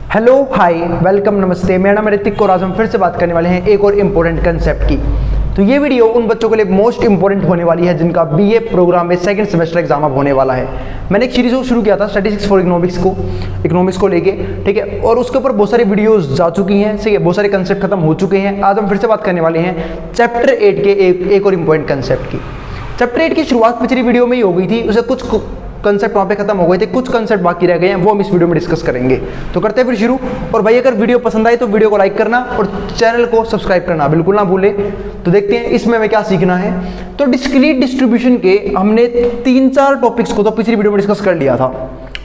Hello hi welcome नमस्ते, मेरा नाम ऋतिक और आज हम फिर से बात करने वाले हैं एक और इम्पोर्टेंट कंसेप्ट की। तो ये वीडियो उन बच्चों के लिए मोस्ट इंपॉर्टेंट होने वाली है जिनका बीए प्रोग्राम में सेकंड सेमेस्टर एग्जाम अब होने वाला है। मैंने एक सीरीज को शुरू किया था स्टैटिस्टिक्स फॉर इकोनॉमिक्स को लेके, ठीक है, और उसके ऊपर बहुत सारी वीडियोस जा चुकी हैं, ठीक है, बहुत सारे कंसेप्ट खत्म हो चुके हैं। आज हम फिर से बात करने वाले हैं चैप्टर 8 के एक और इम्पोर्टेंट कंसेप्ट की। चैप्टर 8 की शुरुआत पिछली वीडियो में ही हो गई थी, उसे कुछ कंसेप्ट वहाँ पे खत्म हो गए थे, कुछ कंसेप्ट बाकी रह गए हैं, वो हम इस वीडियो में डिस्कस करेंगे। तो करते हैं फिर शुरू। और भाई अगर वीडियो पसंद आए तो वीडियो को लाइक करना और चैनल को सब्सक्राइब करना बिल्कुल ना भूले। तो देखते हैं इसमें हमें क्या सीखना है। तो डिस्क्रीट डिस्ट्रीब्यूशन के हमने 3-4 टॉपिक्स को तो पिछली वीडियो में डिस्कस कर लिया था।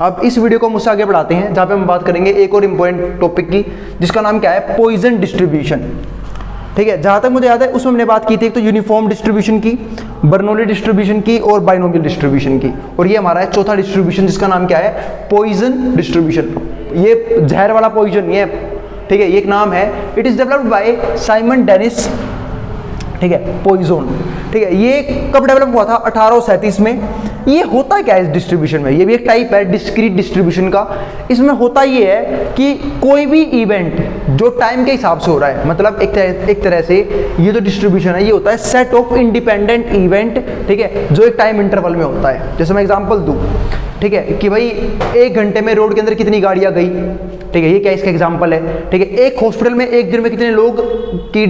अब इस वीडियो को मुझसे आगे बढ़ाते हैं जहाँ पे हम बात करेंगे एक और इम्पोर्टेंट टॉपिक की, जिसका नाम क्या है, पॉइजन डिस्ट्रीब्यूशन। ठीक है, जहाँ तक मुझे याद है उसमें हमने बात की थी एक तो यूनिफॉर्म डिस्ट्रीब्यूशन की, बर्नौली डिस्ट्रीब्यूशन की और बाइनोमियल डिस्ट्रीब्यूशन की। और ये हमारा है चौथा डिस्ट्रीब्यूशन जिसका नाम क्या है, पॉइजन डिस्ट्रीब्यूशन। ये जहर वाला पॉइजन ये, ठीक है, ये एक नाम है। It is developed by Simon Denis, ठीक है, पॉइजन, ठीक है। ये कब डेवलप हुआ था, 1837 में। ये होता क्या है इस डिस्ट्रीब्यूशन में, ये भी एक टाइप है डिस्क्रीट डिस्ट्रीब्यूशन का। इसमें होता ये है कि कोई भी इवेंट जो टाइम के हिसाब से हो रहा है, मतलब एक तरह से ये जो डिस्ट्रीब्यूशन है ये होता है सेट ऑफ इंडिपेंडेंट इवेंट, ठीक है, जो एक टाइम इंटरवल में होता है। जैसे मैं एग्जांपल दूं, ठीक है, कि भाई 1 घंटे में रोड के अंदर कितनी गाड़ियां गई, ठीक है, ये क्या इसका एग्जांपल है। ठीक है, एक हॉस्पिटल में एक दिन में कितने लोग की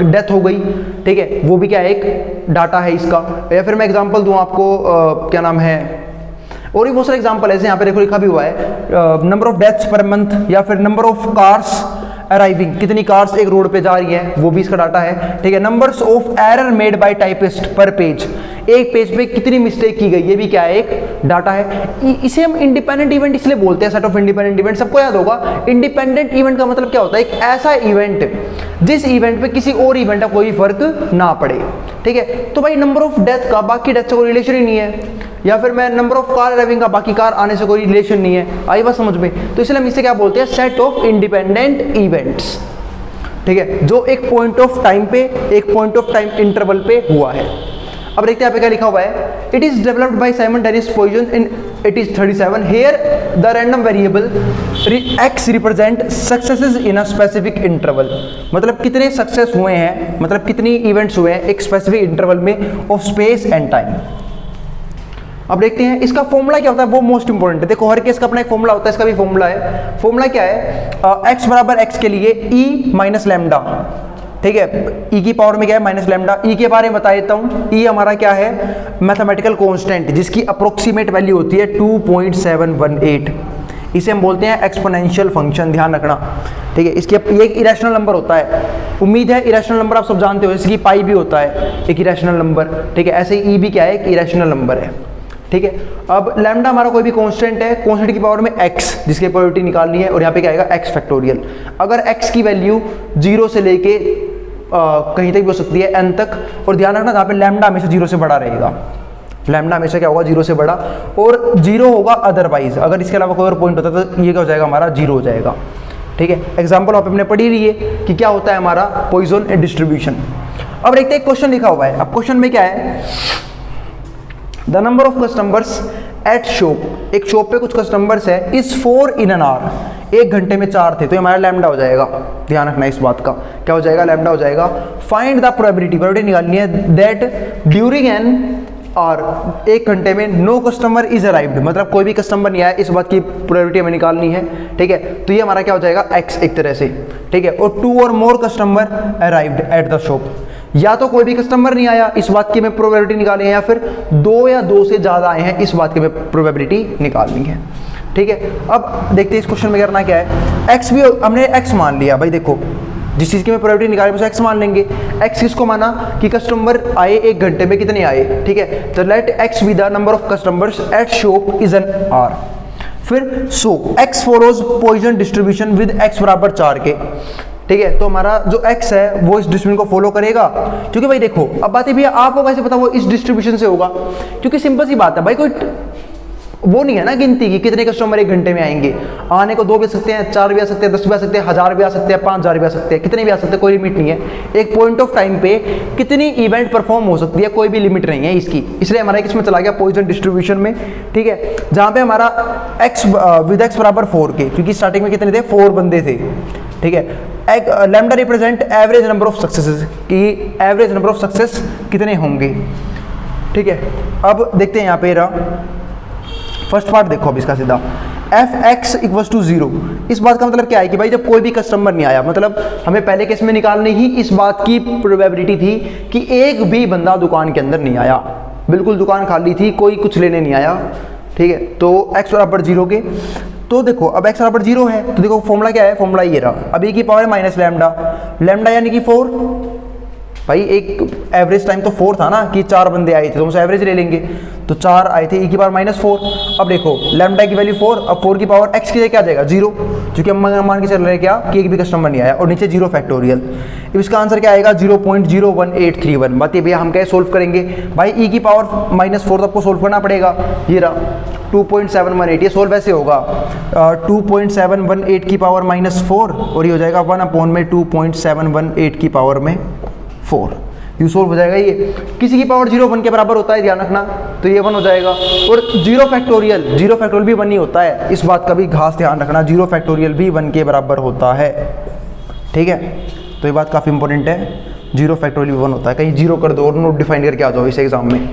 डेथ हो गई, ठीक है, वो भी क्या है, एक डाटा है इसका। या फिर मैं एग्जांपल दूं आपको, क्या नाम है, और भी बहुत सारे एग्जांपल ऐसे यहाँ पे देखो लिखा भी हुआ है, number of deaths per month, या फिर नंबर ऑफ कार्स अराइविंग, कितनी कार्स एक रोड पे जा रही हैं, वो भी इसका डाटा है। ठीक है, numbers of error made by typist पर पेज, एक पेज पे कितनी मिस्टेक की गई, ये भी क्या है, एक डाटा है। इसे हम इंडिपेंडेंट इवेंट इसलिए बोलते हैं, सेट ऑफ इंडिपेंडेंट इवेंट। सबको याद होगा इंडिपेंडेंट इवेंट का मतलब क्या होता है, एक ऐसा इवेंट जिस इवेंट पे किसी और इवेंट का कोई फर्क ना पड़े। ठीक है, तो भाई नंबर ऑफ डेथ का बाकी डेथ से कोई रिलेशन ही नहीं है, या फिर मैं नंबर ऑफ कार अराइविंग का बाकी कार आने से कोई रिलेशन नहीं है। आई बात समझ में? तो इसलिए हम इसे क्या बोलते हैं, सेट ऑफ इंडिपेंडेंट इवेंट्स। ठीक है, जो एक पॉइंट ऑफ टाइम पे, एक पॉइंट ऑफ टाइम इंटरवल पे हुआ है। अब देखते हैं यहाँ पे क्या लिखा हुआ है, it is developed by Simon Denis Poisson in 1837। Here the random variable x represent successes in a specific interval, मतलब कितने सक्सेस हुए हैं, मतलब कितनी इवेंट्स हुए हैं एक स्पेसिफिक इंटरवल में ऑफ स्पेस एंड टाइम। अब देखते हैं इसका फॉर्मूला क्या होता है, वो मोस्ट इंपोर्टेंट है। देखो हर केस का अपना एक फॉर्मूला होता है, इसका भी फॉर्मूला है। फॉर्मूला क्या है, x बराबर x के लिए e माइनस लैम्डा, ठीक है, e की पावर में क्या है, माइनस लैम्डा। e के बारे में बता देता हूँ, e हमारा क्या है, मैथमेटिकल कांस्टेंट, जिसकी अप्रोक्सीमेट वैल्यू होती है 2.718। इसे हम बोलते हैं एक्सपोनेंशियल फंक्शन, ध्यान रखना। ठीक है, इसके ये एक इरेशनल नंबर होता है, उम्मीद है इरेशनल नंबर आप सब जानते हो, इसकी पाई भी होता है एक इरेशनल नंबर। ठीक है, ऐसे ही e भी क्या है, एक इरेशनल नंबर है। ठीक है, अब लैम्डा हमारा कोई भी कांस्टेंट है, कांस्टेंट की पावर में x, जिसकी प्रोबेबिलिटी निकालनी है, और यहाँ पे क्या आएगा, x फैक्टोरियल। अगर x की वैल्यू 0 से लेके कहीं तक भी हो सकती है n तक, और ध्यान रखना जहाँ पे लैम्डा हमेशा 0 से बड़ा रहेगा, लैम्डा हमेशा क्या होगा, 0 से बड़ा, और 0 होगा अदरवाइज। अगर इसके अलावा कोई और पॉइंट होता है तो ये क्या हो जाएगा, हमारा 0 हो जाएगा। ठीक है, एग्जाम्पल आप हमने पढ़ी रही है कि क्या होता है हमारा पॉइजन डिस्ट्रीब्यूशन। अब देखते हैं क्वेश्चन लिखा हुआ है। अब क्वेश्चन में क्या है, the number of customers at shop, एक शॉप पे कुछ कस्टमर्स है, इज 4 इन एन आवर, 1 घंटे में 4 थे, तो हमारा लैम्डा हो जाएगा। ध्यान रखना इस बात का, क्या हो जाएगा, लैम्डा हो जाएगा। फाइंड द प्रोबेबिलिटी निकालनी है दैट ड्यूरिंग एन और 1 घंटे में नो कस्टमर इज अराइव्ड, मतलब कोई भी कस्टमर नहीं आया, इस बात की प्रोबेबिलिटी हमें निकालनी है। ठीक है, तो ये हमारा क्या हो जाएगा, x एक तरह से। ठीक है, और 2 और मोर customer arrived at the shop, या तो कोई भी कस्टमर नहीं आया, इस बात की हमें प्रोबेबिलिटी निकालनी है, या फिर 2 या 2 से ज़्यादा आए हैं, इस बात की हमें प्रोबेबिलिटी निकालनी है। ठीक है, अब देखते हैं इस क्वेश्चन में करना क्या है। x भी हमने x मान लिया, भाई देखो जिस चीज़ की हमें प्रोबेबिलिटी निकालनी है उसे x मान लेंगे। x किसको माना, कि कस्टमर आए 1 घंटे में कितने आए। ठीक है, तो let x be the number of customers at shop is an R. फिर so x follows Poisson distribution with x बराबर 4 के। ठीक है, तो हमारा जो x है वो इस डिस्ट्रीब्यूशन को फॉलो करेगा, क्योंकि भाई देखो अब बात है भैया आपको कैसे पता वो इस डिस्ट्रीब्यूशन से होगा, क्योंकि सिंपल सी बात है भाई, वो नहीं है ना गिनती की कितने कस्टमर एक घंटे में आएंगे। आने को 2 भी आ सकते हैं, 4 भी आ सकते हैं, 10 भी आ सकते हैं, 1000 भी आ सकते हैं, 5000 भी आ सकते हैं, कितने भी आ सकते हैं, कोई लिमिट नहीं है। एक पॉइंट ऑफ टाइम पे कितनी इवेंट परफॉर्म हो सकती है, कोई भी लिमिट नहीं है इसकी। इसलिए हमारा इसमें चला गया पॉइजन डिस्ट्रीब्यूशन में, ठीक है, जहाँ पे हमारा x विद x बराबर 4 के, क्योंकि स्टार्टिंग में कितने थे, 4 बंदे थे, ठीक है। Lambda represent average number of successes, कि एवरेज नंबर ऑफ सक्सेस कितने होंगे, ठीक है। अब देखते हैं यहाँ पे रहा फर्स्ट पार्ट, देखो अब इसका सीधा f(x = 0)। इस बात का मतलब क्या है कि भाई जब कोई भी कस्टमर नहीं आया, मतलब हमें पहले केस में निकालनी ही इस बात की प्रोबेबिलिटी थी कि एक भी बंदा दुकान के अंदर नहीं आया, बिल्कुल दुकान खाली थी, कोई कुछ लेने नहीं आया, ठीक है। तो x बराबर 0 के, तो देखो अब x बराबर 0 है, तो देखो फॉर्मूला क्या है, फॉर्मूला ये रहा, अब e की पावर माइनस लैम्डा, लैम्डा यानी कि 4, भाई एक एवरेज टाइम तो 4 था ना, कि 4 बंदे आए थे, तो हमसे एवरेज ले लेंगे, तो 4 आए थे, e की पावर -4। अब देखो लैम्डा की वैल्यू 4, अब 4 की पावर x की जगह क्या आ जाएगा 0, क्योंकि हम मान के चल रहे हैं क्या कि एक भी कस्टमर नहीं आया, और नीचे 0 फैक्टोरियल। अब इसका आंसर क्या आएगा 0.01831। बात ये भैया हम क्या सोल्व करेंगे, भाई e की पावर -4 तो आपको सोल्व करना पड़ेगा, ये रहा 2.718, ये सोल्व ऐसे होगा 2.718 की पावर -4, और ये हो जाएगा 1/2.718 की पावर में 4, ये सोल्व हो जाएगा। ये किसी की पावर 0 1 के बराबर होता है, ध्यान रखना, तो ये 1 हो जाएगा, और 0 फैक्टोरियल भी 1 ही होता है, इस बात का भी खास ध्यान रखना, 0 फैक्टोरियल भी 1 के बराबर होता है, ठीक है। तो ये बात काफ़ी इंपॉर्टेंट है, 0 फैक्टोरियल भी 1 होता है, कहीं 0 कर दो और नोट डिफाइन करके आ जाओ इस एग्जाम में।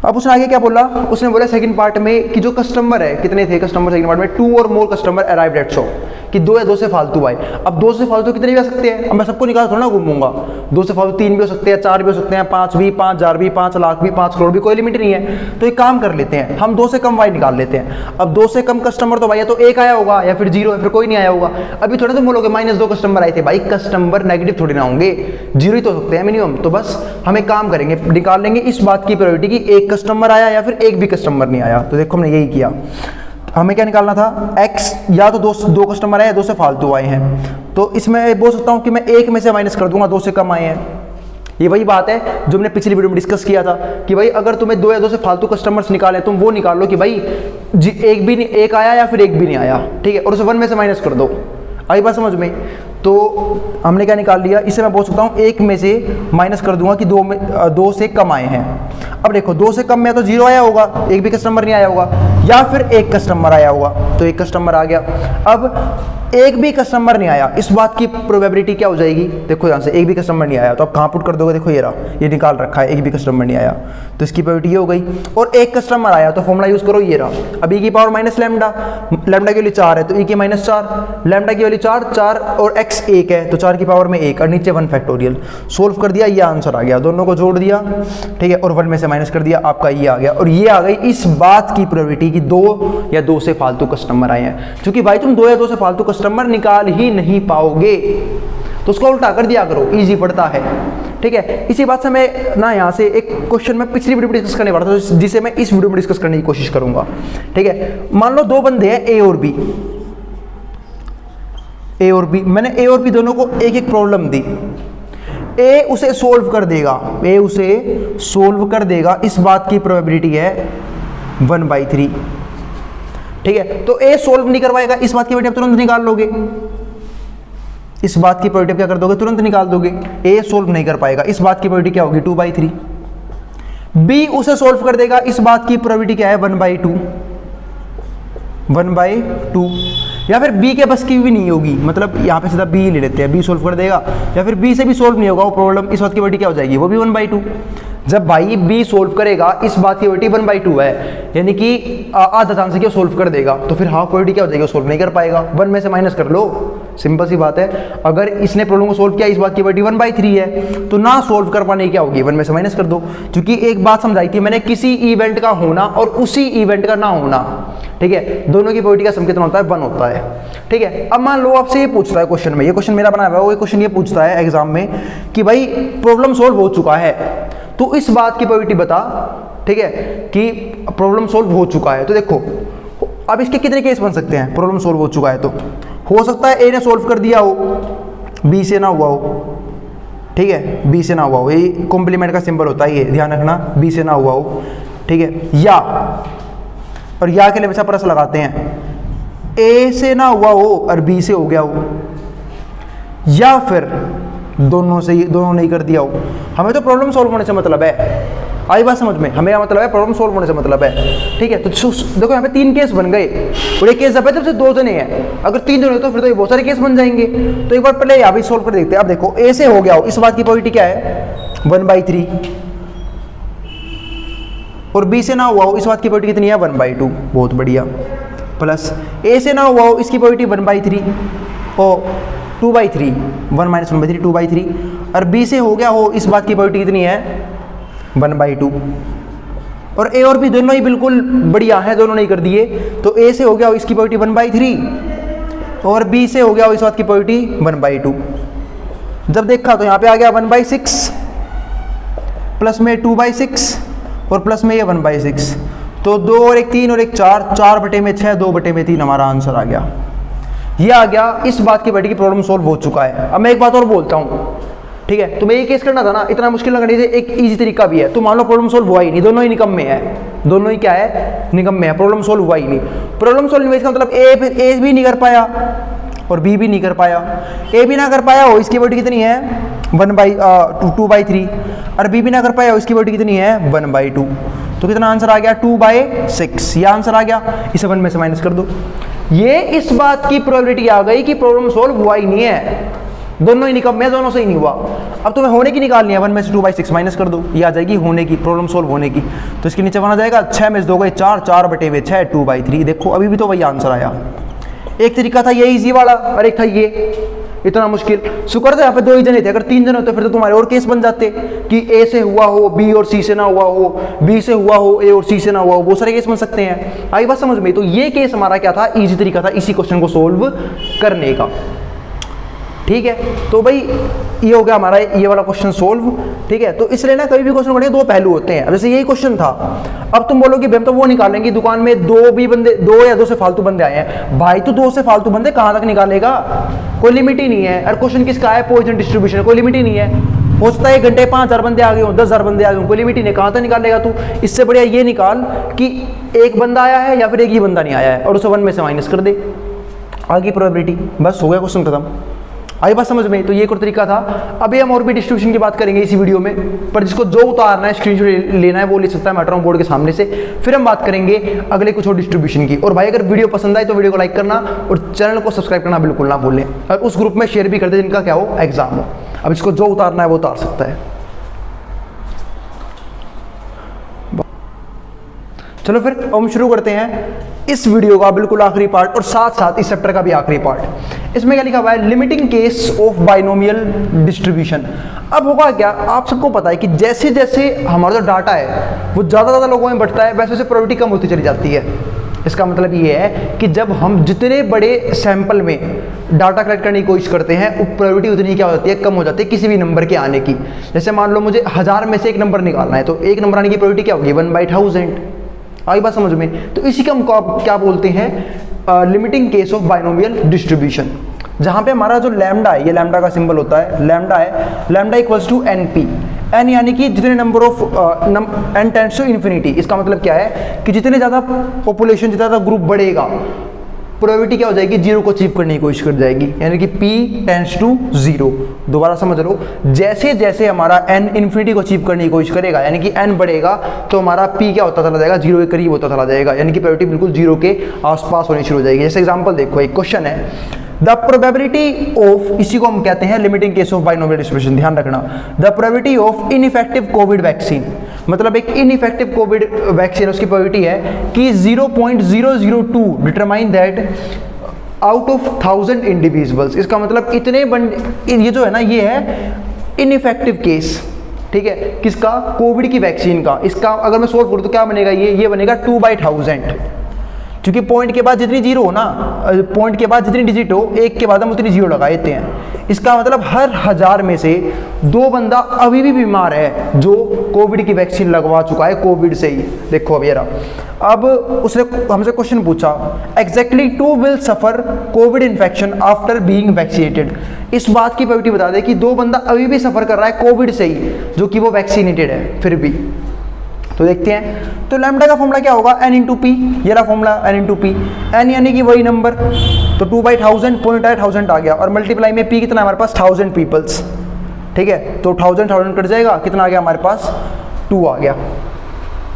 अब उसने आगे क्या बोला, उसने बोला सेकंड पार्ट में कि जो कस्टमर है, कितने थे कस्टमर सेकंड पार्ट में, 2 और मोर कस्टमर अराइव्ड एट शॉप, कि 2 या 2 से फालतू आए। अब 2 से फालतू कितने भी आ सकते हैं, अब मैं सबको निकाल थोड़ा ना घूमूंगा, 2 से फालतू 3 भी हो सकते हैं, 4 भी हो सकते हैं, 5 भी, 5000 भी, 5 लाख भी, 5 करोड़ भी, कोई लिमिट नहीं है। तो एक काम कर लेते हैं, हम 2 से कम वाई निकाल लेते हैं। अब 2 से कम कस्टमर तो भाई या तो 1 आया होगा या फिर 0 या फिर कोई नहीं आया होगा। अभी थोड़ा तुम बोलोगे -2 कस्टमर आए थे, भाई कस्टमर नेगेटिव थोड़ी ना होंगे, 0 ही तो हो सकते हैं मिनिमम। तो बस हम एक काम करेंगे, निकाल लेंगे इस बात की प्रोबेबिलिटी कि एक कस्टमर आया या फिर एक भी कस्टमर नहीं आया। तो देखो हमने यही किया, हमें क्या निकालना था, x, या तो 2 कस्टमर आए या 2 से फालतू आए हैं। तो इसमें बोल सकता हूँ कि मैं 1 में से माइनस कर दूंगा, 2 से कम आए हैं। ये वही बात है जो हमने पिछली वीडियो में डिस्कस किया था कि भाई अगर तुम्हें 2 या 2 से फालतू कस्टमर्स निकाले, तुम वो निकाल लो कि भाई एक आया या फिर एक भी नहीं आया, ठीक है, और उसे 1 में से माइनस कर दो। आई बात समझ में? तो हमने क्या निकाल लिया, इससे मैं बोल सकता हूँ 1 में से माइनस कर दूंगा कि 2 से कम आए हैं। अब देखो 2 से कम में तो 0 आया होगा, एक भी कस्टमर नहीं आया होगा, या फिर एक कस्टमर आया होगा, तो एक कस्टमर आ गया। अब एक भी कस्टमर नहीं आया, इस बात की प्रोबेबिलिटी क्या हो जाएगी, देखो यहाँ से एक भी कस्टमर नहीं आया, तो आप कहाँ पुट कर दोगे, देखो ये रहा, ये निकाल रखा है, एक भी कस्टमर नहीं आया, तो इसकी प्रोबेबिलिटी ये हो गई। और एक कस्टमर आया तो फॉर्मूला यूज करो, ये रहा, अब e की पावर माइनस लैम्डा, लैम्डा की वैल्यू 4 है तो e की -4, लैम्डा की वैल्यू 4 और x 1 है तो 4 की पावर में 1 और नीचे 1 फैक्टोरियल। सोल्व कर दिया, ये आंसर आ गया, दोनों को जोड़ दिया, ठीक है, और 1 में से माइनस कर दिया, आपका ये आ गया। और ये आ गई इस बात की प्रोबेबिलिटी कि 2 या 2 से फालतू कस्टमर आए हैं, क्योंकि भाई तुम 2 या 2 से फालतू कस्टमर निकाल ही नहीं पाओगे, तो उसको उल्टा कर दिया करो, इजी पड़ता है, ठीक है। इसी बात से मैं ना यहाँ से एक क्वेश्चन में पिछली वीडियो में डिस्कस करने वाला था, जिसे मैं इस वीडियो में डिस्कस करने की कोशिश करूंगा, ठीक है। मान लो 2 बंदे हैं ए और बी, मैंने ए और बी दोनों को एक एक प्रॉब्लम दी, ए उसे सोल्व कर देगा, इस बात की प्रोबेबिलिटी है 1/3, ठीक है। तो ए सोल्व नहीं करवाएगा, इस बात की प्रोबेबिलिटी तुरंत निकाल लोगे, इस बात की प्रोबेबिलिटी क्या कर दोगे, तुरंत निकाल दोगे। ए सोल्व नहीं कर पाएगा, इस बात की प्रोबेबिलिटी क्या होगी 2/3। बी उसे सोल्व कर देगा, इस बात की प्रोबेबिलिटी क्या है 1/2, या फिर बी के बस की भी नहीं होगी, मतलब यहाँ पे सीधा बी ले लेते हैं, बी सोल्व कर देगा, या फिर बी से भी सोल्व नहीं होगा वो प्रॉब्लम, इस बात की प्रोबेबिलिटी क्या हो जाएगी, वो भी 1/2। जब भाई बी सोल्व करेगा, इस बात की प्रोबेबिलिटी 1/2 है, यानी कि आधा चांस है कि वो सोल्व कर देगा, तो फिर हाफ प्रोबेबिलिटी क्या हो जाएगी, वो सोल्व नहीं कर पाएगा, 1 में से माइनस कर लो, सिंपल सी बात है। अगर इसने प्रॉब्लम को सोल्व किया, इस बात की प्रोबेबिलिटी 1/3 है, तो ना सोल्व कर पाने क्या होगी, 1 में से माइनस कर दो, क्योंकि एक बात समझाई थी मैंने, किसी इवेंट का होना और उसी इवेंट का ना होना, ठीक है, दोनों की प्रोबेबिलिटी का सम कितना होता है, 1 होता है, ठीक है। अब मान लो आपसे ये पूछता है क्वेश्चन में, ये क्वेश्चन मेरा बनाया हुआ है, वो क्वेश्चन ये पूछता है एग्जाम में कि भाई प्रॉब्लम सोल्व हो चुका है, तो इस बात की प्रोबेबिलिटी बता, ठीक है, कि प्रॉब्लम सोल्व हो चुका है। तो देखो अब इसके कितने केस बन सकते हैं, प्रॉब्लम सोल्व हो चुका है तो हो सकता है ए ने सोल्व कर दिया हो, बी से ना हुआ हो, ठीक है, बी से ना हुआ हो, ये कॉम्प्लीमेंट का सिंबल होता है, ये ध्यान रखना, बी से ना हुआ हो, ठीक है, या और या के लिए हमेशा प्लस लगाते हैं, ए से ना हुआ हो और बी से हो गया हो, या फिर दोनों नहीं कर दिया हो। हमें तो प्रॉब्लम सॉल्व होने से मतलब है, आई बात समझ में, हमें मतलब है प्रॉब्लम सॉल्व होने से मतलब है, ठीक है। तो देखो यहाँ पे 3 केस बन गए, और एक केस जब है जब से 2 जने हैं, अगर 3 जने तो फिर तो ये बहुत सारे केस बन जाएंगे। तो एक बार पहले यहाँ भी सॉल्व कर देखते हैं। अब देखो ए से हो गया हो, इस बात की प्रोबेबिलिटी क्या है 1/3, और बी से ना हुआ हो, इस बात की प्रोबेबिलिटी कितनी है 1/2, बहुत बढ़िया। प्लस ए से ना हुआ हो, इसकी प्रोबेबिलिटी 1/3 और 2/3, 1 - 1/3 2/3, और बी से हो गया हो, इस बात की प्रोबेबिलिटी कितनी है 1/2। और ए और बी दोनों ही बिल्कुल बढ़िया है, दोनों नहीं कर दिए। तो ए से हो गया हो, इसकी प्रोबेबिलिटी 1/3 और बी से हो गया हो, इस बात की प्रोबेबिलिटी 1/2। जब देखा तो यहाँ पे आ गया 1/6 प्लस में 2/6 और प्लस में ये 1/6, तो 2 और 1 3 और 1 4, 4/6 2/3 हमारा आंसर आ गया। ये आ गया इस बात की बेटी की प्रॉब्लम सॉल्व हो चुका है। अब मैं एक बात और बोलता हूँ, ठीक है, तुम्हें ये केस करना था ना, इतना मुश्किल ना करने से एक इजी तरीका भी है। तो मान लो प्रॉब्लम सॉल्व हुआ ही नहीं, दोनों ही निकम्मे हैं, दोनों ही क्या है निकम्मे हैं, प्रॉब्लम सॉल्व हुआ ही नहीं। प्रॉब्लम सॉल्व नहीं, इसका मतलब ए भी नहीं कर पाया और बी भी नहीं कर पाया। ए भी ना कर पाया हो, इसकी प्रोबेबिलिटी कितनी है 2/3, और बी भी ना कर पाया हो, इसकी प्रोबेबिलिटी कितनी है 1/2। तो कितना आंसर आ गया 2/6, ये आंसर आ गया। इसे 1 में से माइनस कर दो। ये इस बात की प्रोबेबिलिटी आ गई कि प्रॉब्लम सॉल्व हुआ ही नहीं है, दोनों ही निकम्मे, दोनों से ही नहीं हुआ। अब तुम्हें होने की निकालनी है, 1 में से 2/6 माइनस कर दो, ये आ जाएगी होने की, प्रॉब्लम सॉल्व होने की। तो इसके नीचे बना जाएगा 6 में से 2 गए 4, 4/6 2/3। देखो अभी भी तो वही आंसर आया। एक तरीका था ये इजी वाला, और एक था ये इतना मुश्किल। शुक्र था यहाँ पे 2 ही जने थे, अगर 3 जने होते फिर तो तुम्हारे और केस बन जाते कि ए से हुआ हो, बी और सी से ना हुआ हो, बी से हुआ हो, ए और सी से ना हुआ हो, बहुत सारे केस बन सकते हैं। आई बात समझ में? तो ये केस हमारा क्या था, इजी तरीका था इसी क्वेश्चन को सोल्व करने का, ठीक है। तो भाई ये हो गया हमारा ये वाला क्वेश्चन सोल्व, ठीक है। तो इसलिए ना कभी भी क्वेश्चन करने 2 पहलू होते हैं। अब जैसे यही क्वेश्चन था, अब तुम बोलोगे हम तो वो निकालेंगे, दुकान में 2 भी बंदे, 2 या 2 से फालतू बंदे आए हैं। भाई तो 2 से फालतू बंदे कहाँ तक निकालेगा, कोई लिमिट ही नहीं है। और क्वेश्चन किसका है, पॉइजन डिस्ट्रीब्यूशन, कोई लिमिट ही नहीं है। हो सकता है 1 घंटे 5000 बंदे आ गए हो, 10,000 बंदे आ गए हो, कोई लिमिट ही नहीं, कहाँ तक निकालेगा तू। इससे बढ़िया ये निकाल कि एक बंदा आया है या फिर एक ही बंदा नहीं आया है, और उसे 1 में से माइनस कर दे, आगे प्रोबेबिलिटी, बस हो गया क्वेश्चन खत्म। आई बात समझ में? तो ये एक और तरीका था। अभी हम और भी डिस्ट्रीब्यूशन की बात करेंगे इसी वीडियो में, पर जिसको जो उतारना है स्क्रीनशॉट लेना है वो ले सकता है, मैं हट रहा हूं बोर्ड के सामने से। फिर हम बात करेंगे अगले कुछ और डिस्ट्रीब्यूशन की। और भाई अगर वीडियो पसंद आए तो वीडियो को लाइक करना और चैनल को सब्सक्राइब करना बिल्कुल ना भूलें, और उस ग्रुप में शेयर भी कर दे जिनका क्या हो एग्जाम हो। अब इसको जो उतारना है वो उतार सकता है। चलो फिर हम शुरू करते हैं इस वीडियो का बिल्कुल आखिरी पार्ट, और साथ साथ इस चैप्टर का भी आखिरी पार्ट। इसमें क्या लिखा हुआ है, limiting case of binomial distribution. अब होगा क्या, आप सबको पता है कि जैसे जैसे हमारा जो डाटा है वो ज़्यादा लोगों में बढ़ता है, वैसे वैसे प्रोबेबिलिटी कम होती चली जाती है। इसका मतलब ये है कि जब हम जितने बड़े सैंपल में डाटा कलेक्ट करने की कोशिश करते हैं, प्रोबेबिलिटी उतनी क्या हो जाती है, कम हो जाती है किसी भी नंबर के आने की। जैसे मान लो मुझे 1000 में से एक नंबर निकालना है, तो एक नंबर आने की प्रोबेबिलिटी क्या होगी 1/1000। आई बात समझ में? तो इसी को हम क्या बोलते हैं, limiting case of binomial distribution, जहां पे हमारा जो लैम्डा है, ये लैम्डा का सिंबल होता है, लैम्डा है, lambda equals to NP, n यानी कि जितने number of n tends to infinity. इसका मतलब क्या है कि जितने ज़्यादा पॉपुलेशन, जितना ज़्यादा ग्रुप बढ़ेगा, प्रोबेबिलिटी क्या हो जाएगी, 0 को अचीव करने की कोशिश कर जाएगी, यानी कि p टेंड्स टू 0। दोबारा समझ लो, जैसे जैसे हमारा n इन्फिनिटी को अचीव करने की कोशिश करेगा, यानी कि n बढ़ेगा, तो हमारा p क्या होता चला जाएगा, 0 के करीब होता चला जाएगा, यानी कि प्रोबेबिलिटी बिल्कुल 0 के आसपास होनी शुरू हो जाएगी। जैसे एग्जाम्पल देखो, एक क्वेश्चन है, द प्रोबेबिलिटी ऑफ, इसी को हम कहते हैं limiting case of binomial distribution, ध्यान रखना। The probability of ineffective Covid vaccine, मतलब एक इनइफेक्टिव कोविड वैक्सीन, उसकी प्रोबेबिलिटी है कि 0.002 determine that out of 1000 individuals. इसका मतलब इतने ये जो है ना, ये है इनइफेक्टिव केस, ठीक है, किसका, कोविड की वैक्सीन का। इसका अगर मैं सोल्व करूँ तो क्या बनेगा, ये बनेगा 2/1000, क्योंकि पॉइंट के बाद जितनी जीरो हो ना, पॉइंट के बाद जितनी डिजिट हो, एक के बाद हम उतनी जीरो लगा देते हैं। इसका मतलब हर 1000 में से 2 बंदा अभी भी बीमार है जो कोविड की वैक्सीन लगवा चुका है, कोविड से ही। देखो अब ये रहा। अब उसने हमसे क्वेश्चन पूछा, exactly 2 will suffer Covid infection after being vaccinated. इस बात की प्रोबेबिलिटी बता दे कि 2 बंदा अभी भी सफर कर रहा है कोविड से ही, जो कि वो वैक्सीनेटेड है फिर भी। तो देखते हैं। तो लैम्डा का फॉर्मूला क्या होगा, n इंटू पी, ये रहा formula n into P, n यानी कि वही नंबर, तो 2/1000 पॉइंट आया 1000 आ गया, और मल्टीप्लाई में p कितना हमारे पास 1000 पीपल्स, ठीक है, तो 1000 कट जाएगा, कितना आ गया हमारे पास 2 आ गया,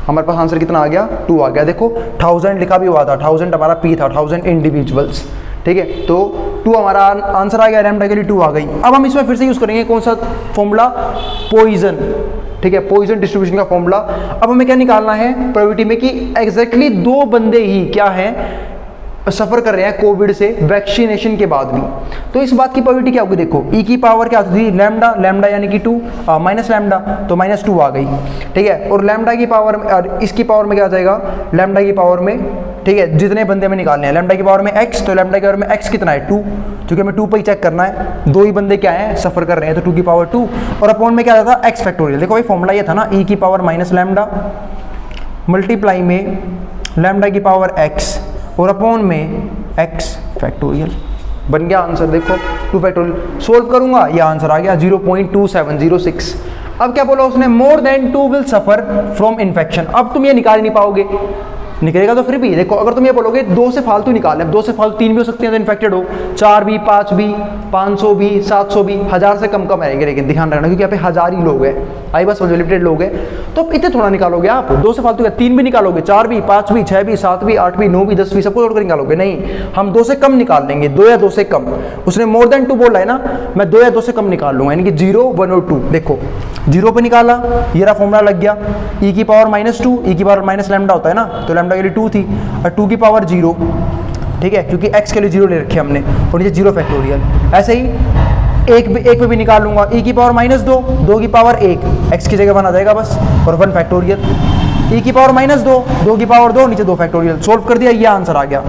हमारे पास आंसर कितना आ गया 2 आ गया। देखो 1000 लिखा भी हुआ था, 1000 हमारा p था, 1000 इंडिविजुअल्स, ठीक है, तो 2 हमारा आंसर आ गया, लैम्डा के लिए 2 आ गई। अब हम इसमें फिर से यूज़ करेंगे कौन सा फॉर्मूला, पॉइजन, ठीक है, पॉइजन डिस्ट्रीब्यूशन का फॉर्मूला। अब हमें क्या निकालना है प्रोबेबिलिटी में कि एग्जैक्टली 2 बंदे ही क्या है सफ़र कर रहे हैं कोविड से वैक्सीनेशन के बाद भी, तो इस बात की प्रोबेबिलिटी क्या होगी, देखो e की पावर क्या होती थी लैम्डा, लैम्डा यानी कि 2 माइनस लैम्डा, तो -2 आ गई, ठीक है, और लैम्डा की पावर और इसकी पावर में क्या आ जाएगा, लैम्डा की पावर में, ठीक है, जितने बंदे में निकालने हैं, लैम्डा की पावर में x, तो लैम्डा की पावर में x कितना है 2, क्योंकि हमें 2 पर ही चेक करना है, 2 ही बंदे क्या हैं सफ़र कर रहे हैं, तो 2 की पावर 2, और अपॉन में क्या आता था x फैक्टोरियल। देखो भाई फॉर्मूला ये था ना, e की पावर माइनस लैम्डा मल्टीप्लाई में लैम्डा की पावर x और अपॉन में x फैक्टोरियल, बन गया आंसर। देखो 2 फैक्टोरियल सोल्व करूंगा, ये आंसर आ गया 0.2706। अब क्या बोला उसने, more than 2 will suffer from infection. अब तुम ये निकाल नहीं पाओगे, निकलेगा तो फिर भी देखो, अगर तुम ये बोलोगे 2 से फालतू निकालें, 2 से फालतू 3 भी हो सकते हैं तो इन्फेक्टेड हो, 4 भी, 5 भी, 500 भी, 700 भी, 1000 से कम आएंगे, लेकिन ध्यान रखना क्योंकि यहाँ पे 1000 ही लोग हैं, आई बस लिमिटेड लोग हैं, तो इतने थोड़ा निकालोगे आप, 2 से फालतू 3 भी निकालोगे, 4 भी, 5 भी, 6 भी, 7 भी, 8 भी, 9 भी, 10 भी, सबको जोड़ कर निकालोगे, नहीं, हम 2 से कम निकाल लेंगे, 2 या 2 से कम। उसने मोर देन 2 बोला है ना, मैं 2 या 2 से कम निकाल लूंगा, यानी कि 0, 1 और 2। देखो 0 पे निकाला, ये रहा फॉर्मूला लग गया, e की पावर -2, e की पावर माइनस लैम्डा होता है ना, तो लैम्डा के लिए 2 थी, और 2 की पावर 0, ठीक है, क्योंकि x के लिए 0 ले रखे हमने, और नीचे 0 फैक्टोरियल। ऐसे ही एक पे भी निकाल लूंगा, e की पावर -2, 2 की पावर 1, x की जगह बना जाएगा बस, और 1 फैक्टोरियल, e की पावर -2, 2 की पावर 2, नीचे 2 फैक्टोरियल। सोल्व कर दिया, ये आंसर आ गया।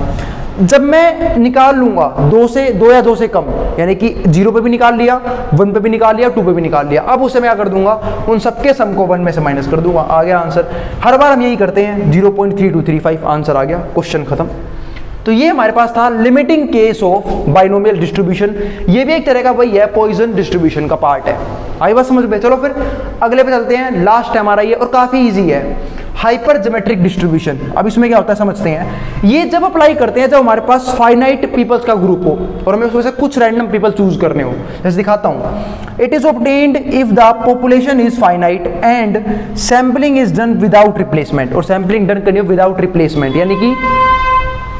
जब मैं निकाल लूंगा 2 या 2 से कम, यानी कि 0 पे भी निकाल लिया, 1 पे भी निकाल लिया, 2 पे भी निकाल लिया, अब उसे मैं क्या कर दूंगा, उन सबके सम को 1 में से माइनस कर दूंगा, आ गया आंसर। हर बार हम यही करते हैं, 0.3235 आंसर आ गया, क्वेश्चन खत्म। तो ये हमारे पास था limiting case of binomial distribution, ये भी एक तरह का वही है, पॉइजन डिस्ट्रीब्यूशन का पार्ट है, आई बात समझ में। चलो फिर अगले पे चलते हैं, लास्ट है हमारा ये, और काफी इजी है, हाइपर ज्योमेट्रिक डिस्ट्रीब्यूशन। अब इसमें क्या होता है समझते हैं, ये जब अप्लाई करते हैं जब हमारे पास फाइनाइट पीपल्स का ग्रुप हो और हमें उसमें से कुछ रैंडम पीपल चूज करने हो, जैसे दिखाता हूं। It is obtained if the population is finite and sampling is done without replacement, और सैम्पलिंग डन करनी हो विदाउट रिप्लेसमेंट, यानी कि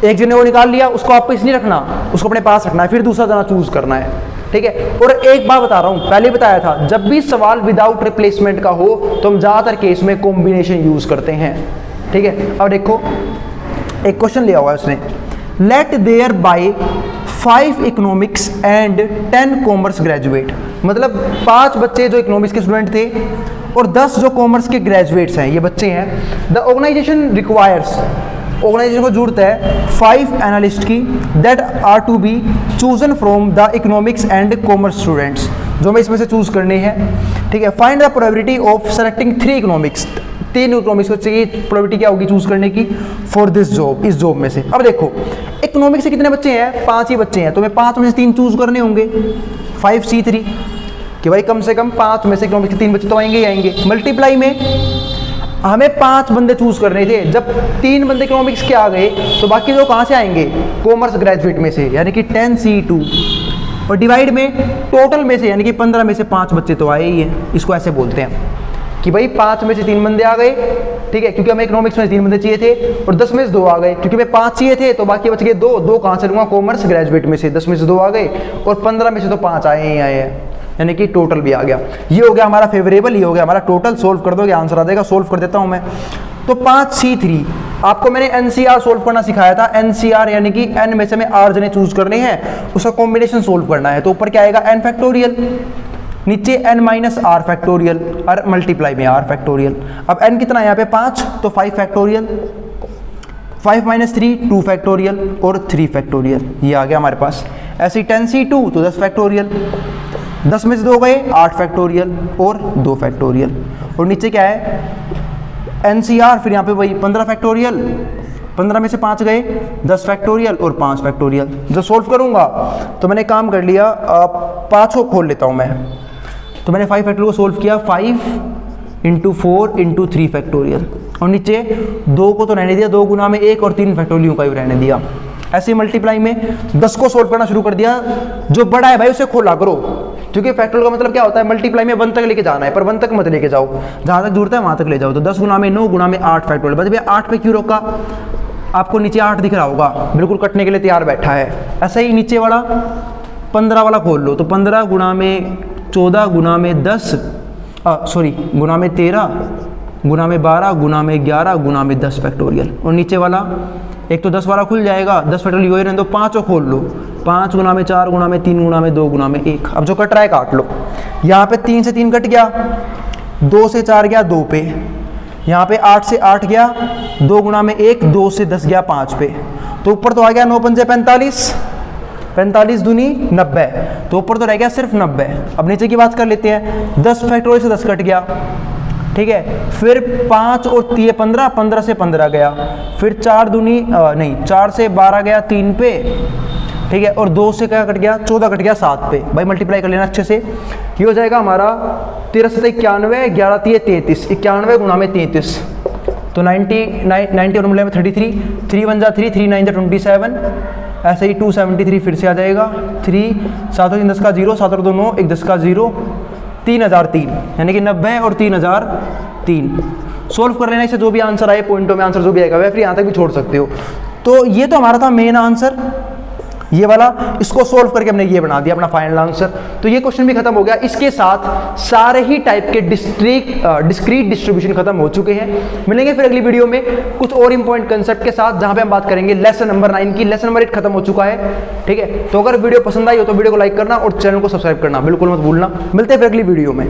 एक जने को निकाल लिया, उसको वापस नहीं रखना, उसको अपने पास रखना है, फिर दूसरा जना चूज करना है, ठीक है। और एक बात बता रहा हूं, पहले बताया था, जब भी सवाल विदाउट रिप्लेसमेंट का हो तो हम ज्यादातर केस में कॉम्बिनेशन यूज करते हैं, ठीक है। अब देखो एक क्वेश्चन लिया हुआ है उसने, let there by 5 economics and 10 commerce graduate, मतलब 5 बच्चे जो इकोनॉमिक्स के स्टूडेंट थे और 10 जो कॉमर्स के ग्रेजुएट्स हैं, ये बच्चे हैं। द ऑर्गेनाइजेशन रिक्वायर्स, ऑर्गेनाइजेशन को जरूरत है 5 एनालिस्ट की that are to be chosen from the economics and commerce students, जो हमें इसमें से चूज करने हैं, ठीक है। Find the probability of selecting 3 economics, 3 economics को चाहिए, प्रोबेबिलिटी क्या होगी चूज करने की फॉर दिस जॉब, इस जॉब में से। अब देखो इकोनॉमिक्स से कितने बच्चे हैं, 5 ही बच्चे हैं, तो मैं 5 में से 3 चूज करने होंगे, 5C3, कि भाई कम से कम 5 में से इकोनॉमिक्स के 3 बच्चे तो आएंगे ही आएंगे। मल्टीप्लाई में हमें 5 बंदे चूज करने थे, जब 3 बंदे इकोनॉमिक्स के आ गए तो बाकी दो कहाँ से आएंगे, कॉमर्स ग्रेजुएट में से, यानी कि 10C2, और डिवाइड में टोटल में से, यानी कि 15 में से 5 बच्चे तो आए ही हैं। इसको ऐसे बोलते हैं कि भाई 5 में से 3 बंदे आ गए, ठीक है, क्योंकि हमें इकोनॉमिक्स में 3 बंदे चाहिए थे, और 10 में से 2 आ गए, क्योंकि मैं 5 चाहिए थे तो बाकी बच गए 2 कहाँ से लूँगा, कॉमर्स ग्रेजुएट में से, 10 में से 2 आ गए, और 15 में से तो 5 आए ही आए हैं, यानी कि टोटल भी आ गया। ये हो गया हमारा फेवरेबल, ये हो गया हमारा टोटल। सोल्व कर दोगे आंसर आ जाएगा। सोल्व कर देता हूं मैं, तो 5C3, आपको मैंने NCR सोल्व करना सिखाया था, NCR यानी कि n में से हमें r जने चूज करने हैं, उसका कॉम्बिनेशन सोल्व करना है। तो ऊपर क्या आएगा n फैक्टोरियल, नीचे n माइनस r फैक्टोरियल, और मल्टीप्लाई में r फैक्टोरियल। अब n कितना है यहाँ पे 5, तो 5 फैक्टोरियल, 5 माइनस 3 2 फैक्टोरियल, और 3 फैक्टोरियल, ये आ गया हमारे पास। ऐसे ही 10C2 तो 10 फैक्टोरियल, 10 में से 2 गए 8 फैक्टोरियल और 2 फैक्टोरियल, और नीचे क्या है NCR, फिर यहाँ पे वही 15 फैक्टोरियल, 15 में से 5 गए 10 फैक्टोरियल और 5 फैक्टोरियल। जब सोल्व करूँगा तो मैंने काम कर लिया, 5 को खोल लेता हूँ मैं, तो मैंने 5 फैक्टोरियल को सोल्व किया, 5 इंटू 4 इंटू 3 फैक्टोरियल, और नीचे 2 को तो रहने दिया, 2 गुना में 1 और 3 फैक्टोरियल का भी रहने दिया। ऐसे मल्टीप्लाई में 10 को सोल्व करना शुरू कर दिया, जो बड़ा है भाई उसे खोला करो, क्योंकि फैक्टोरियल का मतलब क्या होता है, मल्टीप्लाई में 1 तक लेके जाना है, पर 1 तक मत लेके जाओ, जहाँ तक जरूरत है वहाँ तक ले जाओ। तो 10 गुना में 9 गुना में 8 फैक्टोरियल, बस भैया 8 पे क्यों रोका, आपको नीचे 8 दिख रहा होगा, बिल्कुल कटने के लिए तैयार बैठा है। ऐसा ही नीचे वाला 15 वाला खोल लो, तो 15 गुना में 14 गुना में 10 गुना में 13 गुना में 12 गुना में 11 गुना में 10 फैक्टोरियल। और नीचे वाला एक तो 10 वाला खुल जाएगा, 10 फैक्टोरियल वही रहने दो, 5 खोल लो, 5 गुना में 4 गुना में 3 गुना में 2 गुना में 1। अब जो कट रहा है काट लो, यहाँ पे 3 से 3 कट गया, 2 से 4 गया 2 पे, यहाँ पे 8 से 8 गया 2 गुना में 1, 2 से 10 गया 5 पे, तो ऊपर तो आ गया 9 पंजे 45, 45 दूनी 90, तो ऊपर तो रह गया सिर्फ 90। अब नीचे की बात कर लेते हैं, 10 फैक्टोरियल से 10 कट गया, ठीक है, फिर 5 और 3 15, 15 से 15 गया, फिर 4 दूनी 4 से 12 गया 3 पे, ठीक है, और 2 से क्या कट गया 14 कट गया 7 पे। भाई मल्टीप्लाई कर लेना अच्छे से, ये हो जाएगा हमारा 13 से 91, 11 3 33, 91 गुना में 33, तो 90 और में 33, 3 1 जा 3, 3 9 जा 27, ऐसे ही 273 फिर से आ जाएगा, 3 7 और 3 10 का 0, 7 और 2 9, 1 10 का 0, 3003, यानी कि 90 और 3003। सोल्व कर लेना इसे, जो भी आंसर आए पॉइंटों में आंसर जो भी आएगा, वह फिर यहाँ तक भी छोड़ सकते हो। तो ये तो हमारा था मेन आंसर, ये वाला, इसको सोल्व करके हमने ये बना दिया अपना फाइनल आंसर। तो ये क्वेश्चन भी खत्म हो गया, इसके साथ सारे ही टाइप के डिस्क्रीट डिस्ट्रीब्यूशन खत्म हो चुके हैं। मिलेंगे फिर अगली वीडियो में कुछ और इंपॉर्टेंट कंसेप्ट के साथ, जहां पे हम बात करेंगे लेसन नंबर 9 की। लेसन नंबर 8 खत्म हो चुका है, ठीक है। तो अगर वीडियो पसंद आई हो तो वीडियो को लाइक करना और चैनल को सब्सक्राइब करना बिल्कुल मत भूलना। मिलते हैं फिर अगली वीडियो में।